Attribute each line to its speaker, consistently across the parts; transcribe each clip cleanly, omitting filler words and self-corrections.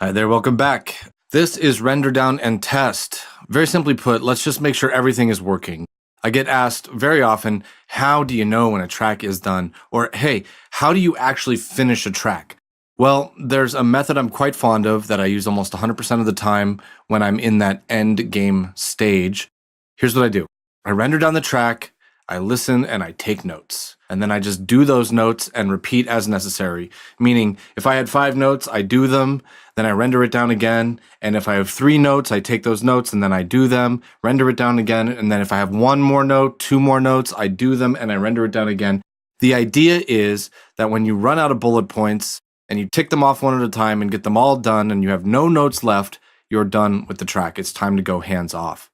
Speaker 1: Hi there, welcome back. This is Render Down and Test. Very simply put, let's just make sure everything is working. I get asked very often, how do you know when a track is done? Or, hey, how do you actually finish a track? Well, there's a method I'm quite fond of that I use almost 100% of the time when I'm in that end game stage. Here's what I do. I render down the track, I listen, and I take notes. And then I just do those notes and repeat as necessary. Meaning, if I had 5 notes, I do them, then I render it down again. And if I have 3 notes, I take those notes and then I do them, render it down again. And then if I have 1 more note, 2 more notes, I do them and I render it down again. The idea is that when you run out of bullet points and you tick them off one at a time and get them all done and you have no notes left, you're done with the track. It's time to go hands off.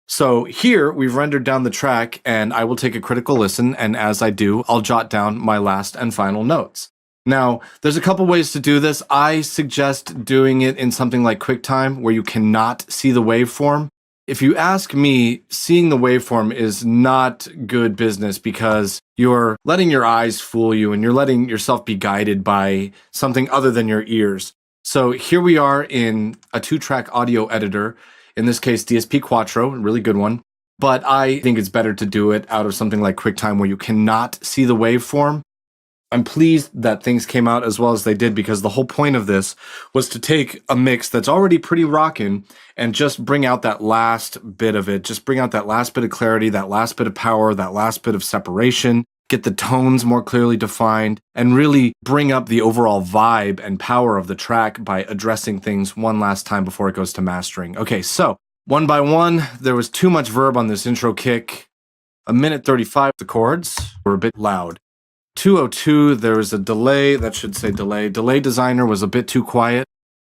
Speaker 1: So here we've rendered down the track and I will take a critical listen, and as I do, I'll jot down my last and final notes. Now, there's a couple ways to do this. I suggest doing it in something like QuickTime where you cannot see the waveform. If you ask me, seeing the waveform is not good business because you're letting your eyes fool you and you're letting yourself be guided by something other than your ears. So here we are in a 2-track audio editor. In this case, DSP Quattro, a really good one. But I think it's better to do it out of something like QuickTime where you cannot see the waveform. I'm pleased that things came out as well as they did because the whole point of this was to take a mix that's already pretty rockin' and just bring out that last bit of it. Just bring out that last bit of clarity, that last bit of power, that last bit of separation. Get the tones more clearly defined, and really bring up the overall vibe and power of the track by addressing things one last time before it goes to mastering. Okay, so one by one, there was too much verb on this intro kick. 1:35, the chords were a bit loud. 2:02, there was a delay, that should say delay. Delay designer was a bit too quiet.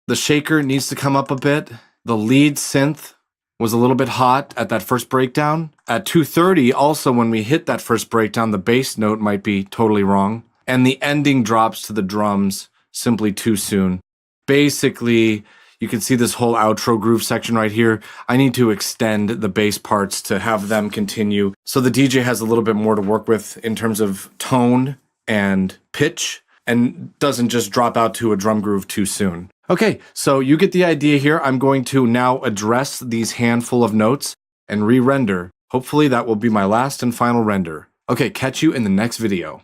Speaker 1: The shaker needs to come up a bit. The lead synth was a little bit hot at that first breakdown. At 2:30, also when we hit that first breakdown, the bass note might be totally wrong. And the ending drops to the drums simply too soon. Basically, you can see this whole outro groove section right here. I need to extend the bass parts to have them continue. So the DJ has a little bit more to work with in terms of tone and pitch, and doesn't just drop out to a drum groove too soon. Okay, so you get the idea here. I'm going to now address these handful of notes and re-render. Hopefully that will be my last and final render. Okay, catch you in the next video.